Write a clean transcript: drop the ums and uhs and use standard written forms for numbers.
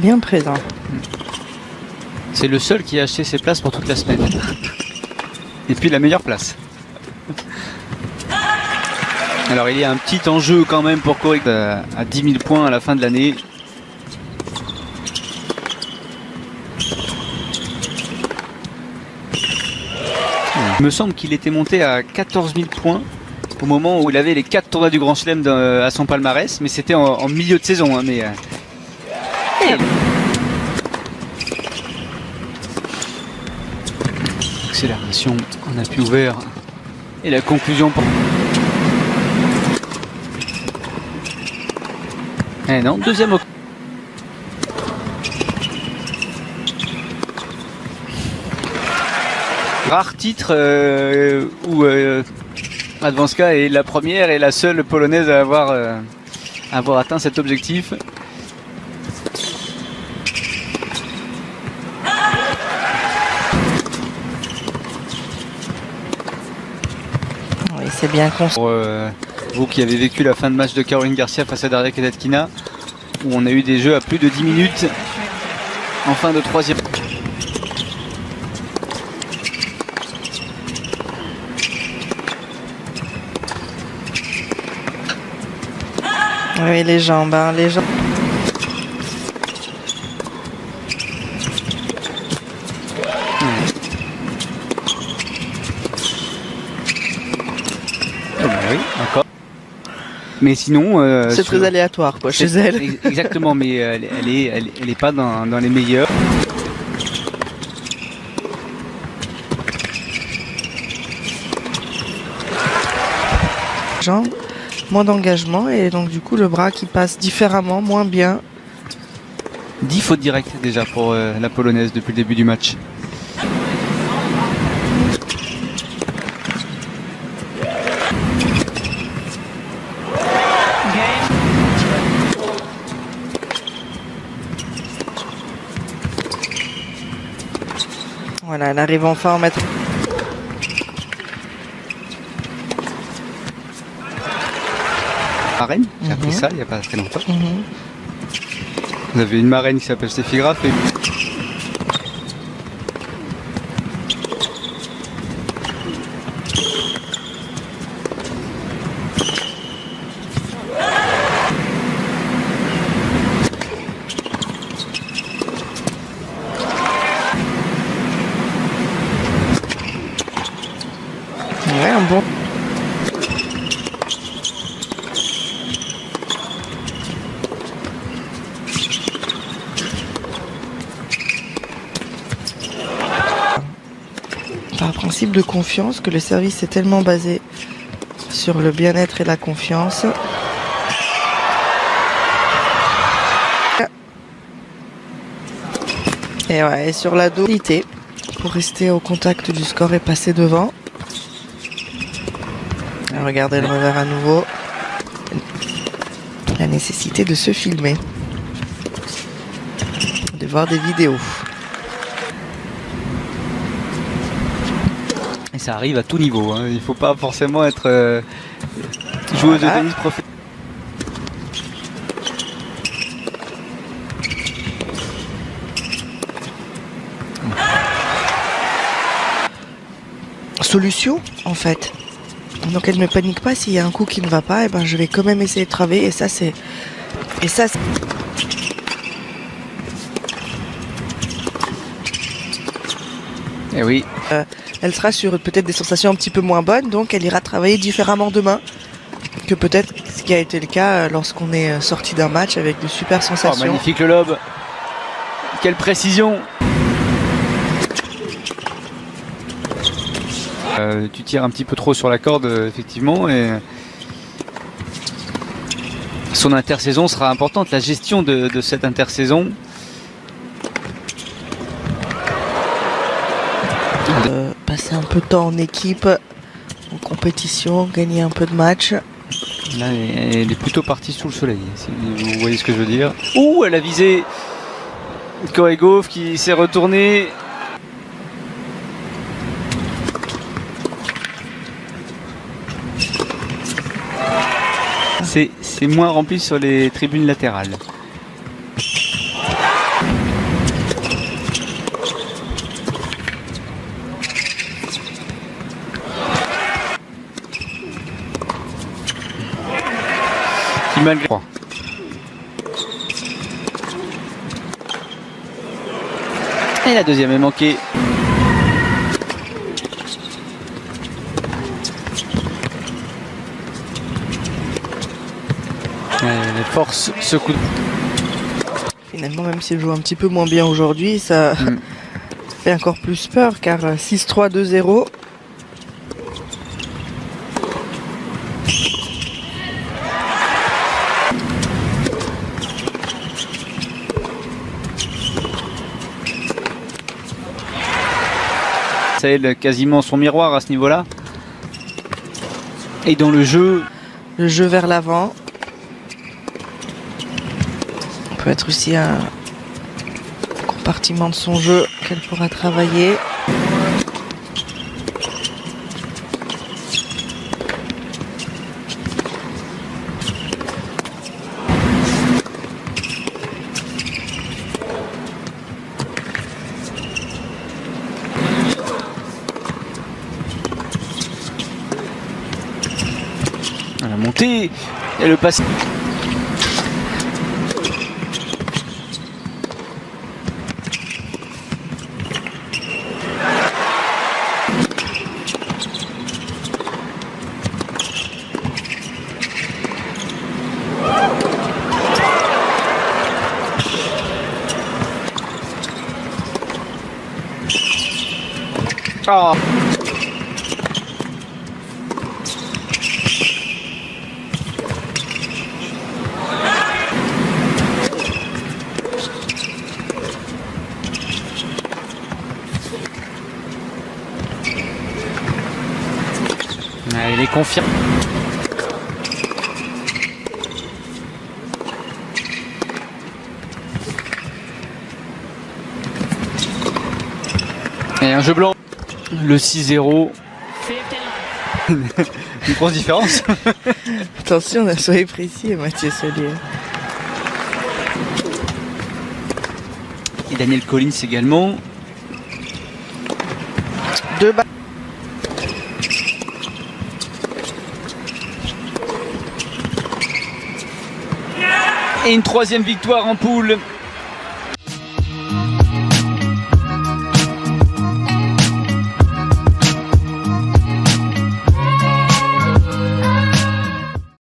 bien présent. C'est le seul qui a acheté ses places pour toute la semaine. Et puis la meilleure place. Alors il y a un petit enjeu quand même pour Corée à 10 000 points à la fin de l'année. Il me semble qu'il était monté à 14 000 points au moment où il avait les 4 tournois du Grand Chelem à son palmarès, mais c'était en milieu de saison. Hein, mais, accélération en appui ouvert et la conclusion pour... Eh non, deuxième octave. Rare titre où Radwanska est la première et la seule polonaise à avoir atteint cet objectif. Oui, c'est bien construit. Pour vous qui avez vécu la fin de match de Caroline Garcia face à Daria Kasatkina, où on a eu des jeux à plus de 10 minutes en fin de troisième. Oui, les jambes, hein, les jambes. Oui, encore. Mais sinon, c'est très aléatoire, quoi, chez elle. Exactement, mais elle est pas dans les meilleurs. Jambes, moins d'engagement et donc du coup le bras qui passe différemment, moins bien. 10 fautes directes déjà pour la polonaise depuis le début du match. Voilà, elle arrive enfin à mettre. Marraine, j'ai appris ça il n'y a pas très longtemps. Vous avez une marraine qui s'appelle Steffi Graf et... Ouais, un bon. Par principe de confiance, que le service est tellement basé sur le bien-être et la confiance. Et ouais, et sur la dualité, pour rester au contact du score et passer devant. Regardez le revers à nouveau. La nécessité de se filmer. De voir des vidéos. Et ça arrive à tout niveau. Hein. Il ne faut pas forcément être joueuse de tennis professionnelle. Solution, en fait. Donc elle ne panique pas s'il y a un coup qui ne va pas, et ben je vais quand même essayer de travailler et ça c'est. Eh oui. Elle sera sur peut-être des sensations un petit peu moins bonnes, donc elle ira travailler différemment demain que peut-être ce qui a été le cas lorsqu'on est sorti d'un match avec de super sensations. Oh, magnifique le lob. Quelle précision. Tu tires un petit peu trop sur la corde, effectivement, et son intersaison sera importante, la gestion de cette intersaison. Passer un peu de temps en équipe, en compétition, gagner un peu de match. Là, elle est plutôt partie sous le soleil, si vous voyez ce que je veux dire. Ouh, elle a visé Corey Gauff qui s'est retourné. C'est moins rempli sur les tribunes latérales. qui malgré... Et la deuxième est manquée. Les forces ce coup de... Finalement, même s'il joue un petit peu moins bien aujourd'hui, ça fait encore plus peur car 6-3, 2-0. C'est quasiment son miroir à ce niveau-là. Et dans le jeu vers l'avant. Peut être aussi un compartiment de son jeu qu'elle pourra travailler. la montée et le passe. Oh. Il est confirmé. Et un jeu blanc. Le 6-0. Une grosse différence. Attention, soyez précis, Mathieu Solier. Et Daniel Collins également. 2 balles. Et une troisième victoire en poule